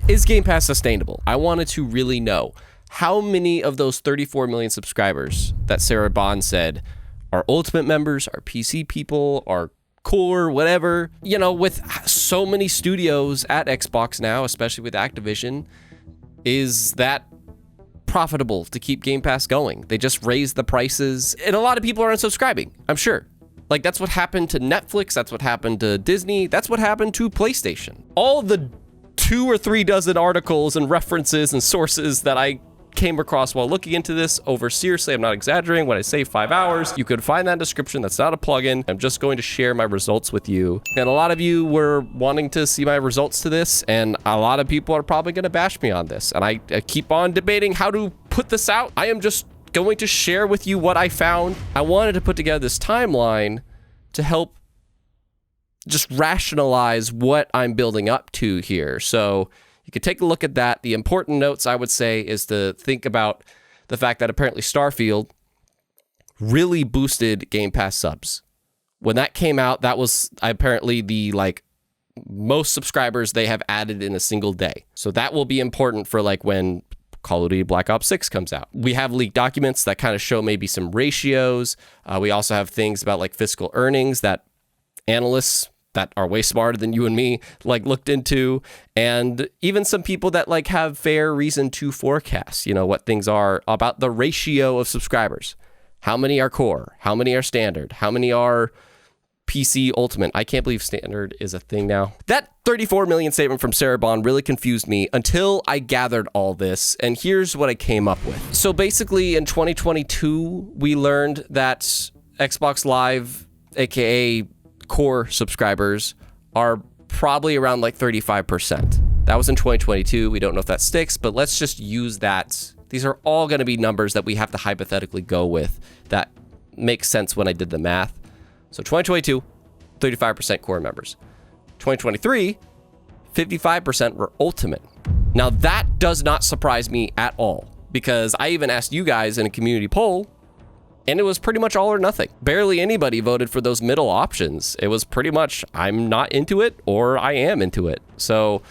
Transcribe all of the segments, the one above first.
Is Game Pass sustainable? I wanted to really know how many of those 34 million subscribers that Sarah Bond said are Ultimate members, are PC people, are core, whatever. You know, with so many studios at Xbox now, especially with Activision, is that profitable to keep Game Pass going? They just raised the prices, and a lot of people are unsubscribing, I'm sure. Like, that's what happened to Netflix, that's what happened to Disney, that's what happened to PlayStation. All the 2 or 3 dozen articles and references and sources that I came across while looking into this over, seriously, I'm not exaggerating when I say 5 hours. You could find that description. That's not a plugin. I'm just going to share my results with you. And a lot of you were wanting to see my results to this, and a lot of people are probably going to bash me on this. And I keep on debating how to put this out. I am just going to share with you what I found. I wanted to put together this timeline to help just rationalize what I'm building up to here. So you can take a look at that. The important notes, I would say, is to think about the fact that apparently Starfield really boosted Game Pass subs. When that came out, that was apparently the most subscribers they have added in a single day. So that will be important for when Call of Duty Black Ops 6 comes out. We have leaked documents that kind of show maybe some ratios. We also have things about fiscal earnings that analysts that are way smarter than you and me looked into, and even some people that have fair reason to forecast, what things are about the ratio of subscribers. How many are core? How many are standard? How many are PC Ultimate? I can't believe standard is a thing now. That 34 million statement from Sarah Bond really confused me until I gathered all this, and here's what I came up with. So basically in 2022, we learned that Xbox Live, aka core subscribers, are probably around 35%. That was in 2022. We don't know if that sticks, but let's just use that. These are all going to be numbers that we have to hypothetically go with that makes sense when I did the math. So 2022, 35% core members. 2023, 55% were Ultimate. Now that does not surprise me at all, because I even asked you guys in a community poll, and it was pretty much all or nothing. Barely anybody voted for those middle options. It was pretty much, I'm not into it or I am into it. So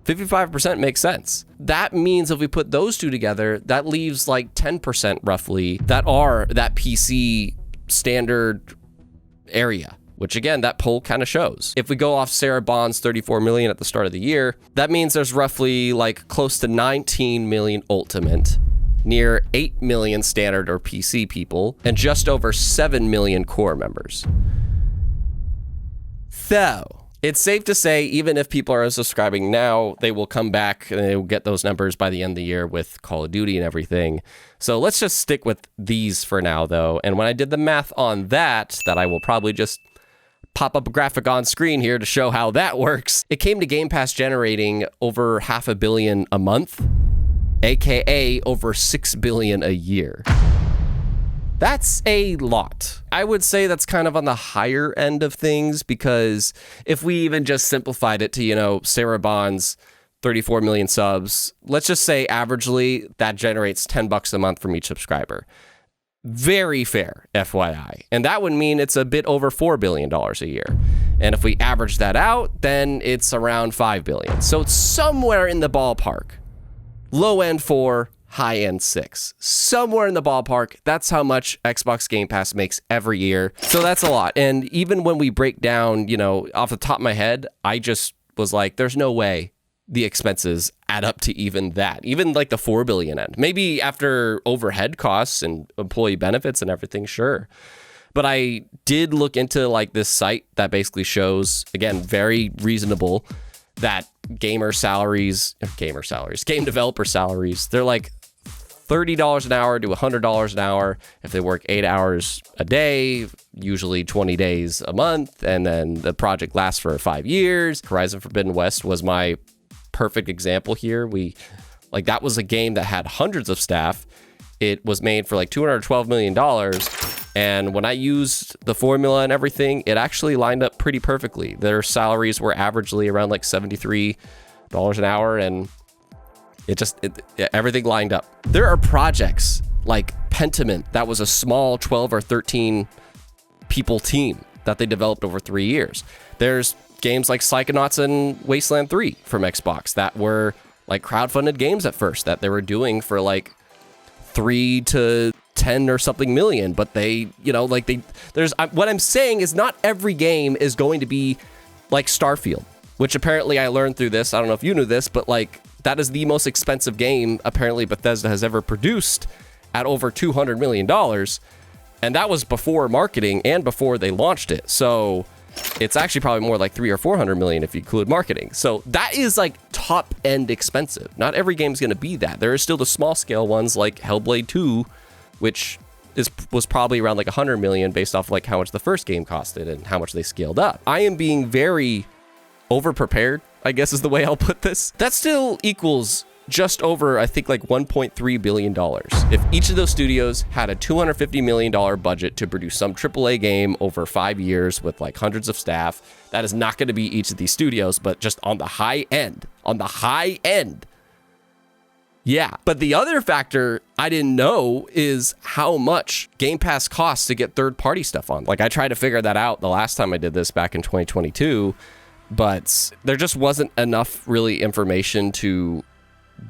55% makes sense. That means if we put those two together, that leaves 10% roughly that are that PC standard area, which again, that poll kind of shows. If we go off Sarah Bond's 34 million at the start of the year, that means there's roughly close to 19 million Ultimate, near 8 million standard or PC people, and just over 7 million core members. So, it's safe to say, even if people are unsubscribing now, they will come back and they will get those numbers by the end of the year with Call of Duty and everything. So let's just stick with these for now, though. And when I did the math on that I will probably just pop up a graphic on screen here to show how that works, it came to Game Pass generating over $500 million a month, aka over $6 billion a year. That's a lot. I would say that's kind of on the higher end of things, because if we even just simplified it to, Sarah Bond's 34 million subs, let's just say averagely that generates $10 a month from each subscriber. Very fair, FYI. And that would mean it's a bit over $4 billion a year. And if we average that out, then it's around $5 billion. So it's somewhere in the ballpark. Low end 4, high end 6. Somewhere in the ballpark, that's how much Xbox Game Pass makes every year. So that's a lot. And even when we break down, off the top of my head, I just was like, there's no way the expenses add up to even that. Even the 4 billion end. Maybe after overhead costs and employee benefits and everything, sure. But I did look into this site that basically shows, again, very reasonable, that game developer salaries, they're $30 an hour to $100 an hour if they work 8 hours a day, usually 20 days a month, and then the project lasts for 5 years. Horizon Forbidden West was my perfect example here. That was a game that had hundreds of staff. It was made for $212 million. And when I used the formula and everything, it actually lined up pretty perfectly. Their salaries were averagely around $73 an hour, and everything lined up. There are projects like Pentiment that was a small 12 or 13 people team that they developed over 3 years. There's games like Psychonauts and Wasteland 3 from Xbox that were like crowdfunded games at first that they were doing for like 3 to 10 or something million, but they, you know, like what I'm saying is not every game is going to be like Starfield, which apparently I learned through this. I don't know if you knew this, but like that is the most expensive game apparently Bethesda has ever produced at over $200 million. And that was before marketing and before they launched it. So it's actually probably more like 300 or 400 million if you include marketing. So that is like top end expensive. Not every game is going to be that. There are still the small scale ones like Hellblade 2, which was probably around like 100 million based off like how much the first game costed and how much they scaled up. I am being very over prepared, I guess is the way I'll put this. That still equals just over, I think, like $1.3 billion. If each of those studios had a $250 million budget to produce some AAA game over 5 years with like hundreds of staff, that is not going to be each of these studios, but just on the high end, yeah. But the other factor I didn't know is how much Game Pass costs to get third-party stuff on. Like I tried to figure that out the last time I did this back in 2022, but there just wasn't enough really information to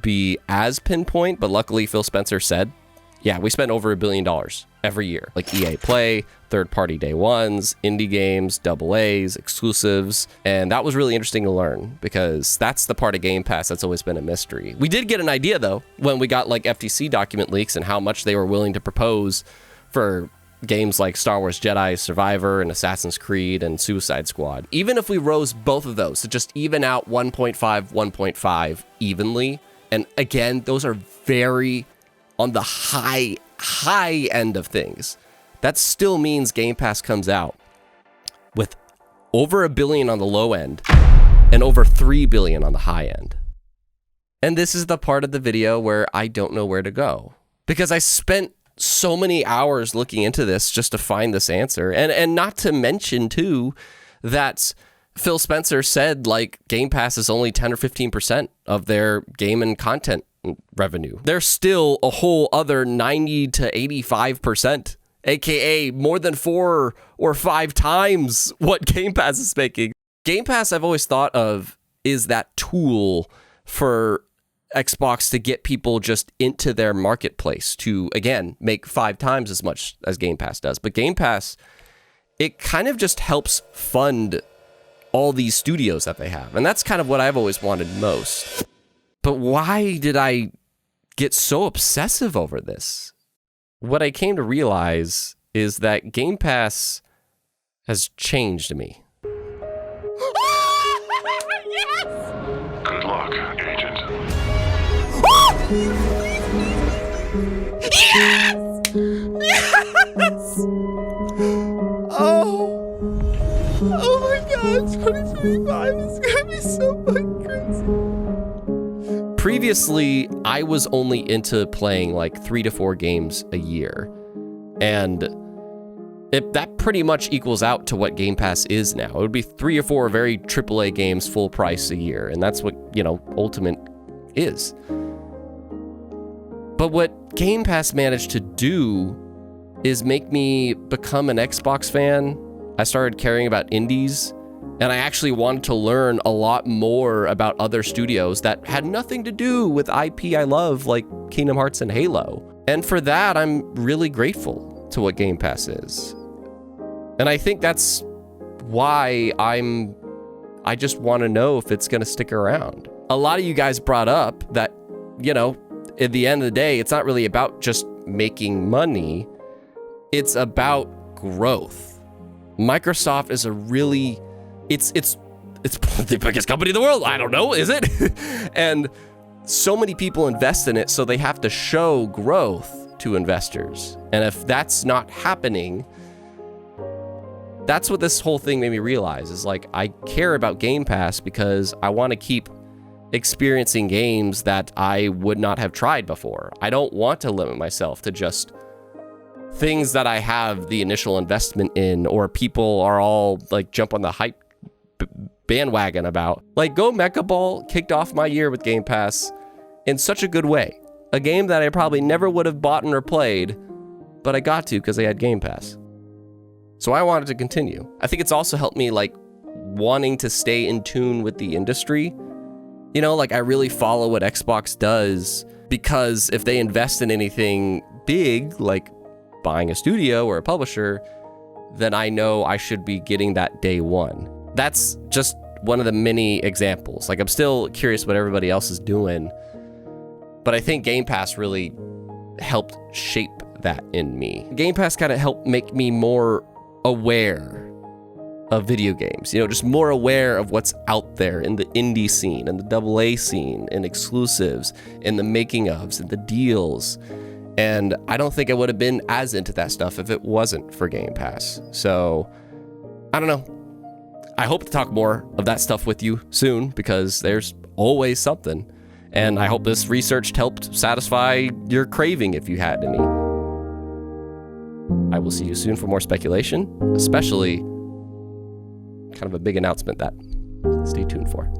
be as pinpoint. But luckily Phil Spencer said, yeah, we spend over $1 billion every year, like EA Play, third-party day ones, indie games, AA's, exclusives. And that was really interesting to learn because that's the part of Game Pass that's always been a mystery. We did get an idea though when we got like FTC document leaks and how much they were willing to propose for games like Star Wars Jedi Survivor and Assassin's Creed and Suicide Squad. Even if we rose both of those to just even out 1.5 evenly, and again, those are very on the high end of things. That still means Game Pass comes out with over $1 billion on the low end and over $3 billion on the high end. And this is the part of the video where I don't know where to go because I spent so many hours looking into this just to find this answer. And not to mention too that Phil Spencer said like Game Pass is only 10 or 15% of their game and content revenue. There's still a whole other 90 to 85%, aka more than 4 or 5 times what Game Pass is making. Game Pass I've always thought of is that tool for Xbox to get people just into their marketplace to, again, make 5 times as much as Game Pass does. But Game Pass, it kind of just helps fund all these studios that they have. And that's kind of what I've always wanted most. But why did I get so obsessive over this? What I came to realize is that Game Pass has changed me. Yes! Good luck, Agent. Yes! Yes! Oh my God, 2025 is gonna be so fucking crazy. Previously, I was only into playing like 3 to 4 games a year. And that pretty much equals out to what Game Pass is now. It would be 3 or 4 very AAA games full price a year. And that's what, you know, Ultimate is. But what Game Pass managed to do is make me become an Xbox fan. I started caring about indies, and I actually wanted to learn a lot more about other studios that had nothing to do with IP I love, like Kingdom Hearts and Halo. And for that, I'm really grateful to what Game Pass is. And I think that's why I just want to know if it's going to stick around. A lot of you guys brought up that, you know, at the end of the day, it's not really about just making money. It's about growth. Microsoft is a really, it's the biggest company in the world. I don't know, is it? And so many people invest in it, so they have to show growth to investors. And if that's not happening, that's what this whole thing made me realize is like, I care about Game Pass because I want to keep experiencing games that I would not have tried before. I don't want to limit myself to just things that I have the initial investment in, or people are all like jump on the hype bandwagon about. Like Go Mecha Ball kicked off my year with Game Pass in such a good way. A game that I probably never would have bought or played, but I got to because I had Game Pass. So I wanted to continue. I think it's also helped me like wanting to stay in tune with the industry You know, like I really follow what Xbox does because if they invest in anything big, like buying a studio or a publisher, then I know I should be getting that day one. That's just one of the many examples. Like I'm still curious what everybody else is doing, but I think Game Pass really helped shape that in me. Game Pass kind of helped make me more aware of video games, you know, just more aware of what's out there in the indie scene and the AA scene and exclusives and the making ofs and the deals. And I don't think I would have been as into that stuff if it wasn't for Game Pass. So I don't know. I hope to talk more of that stuff with you soon because there's always something. And I hope this research helped satisfy your craving if you had any. I will see you soon for more speculation, especially kind of a big announcement that stay tuned for.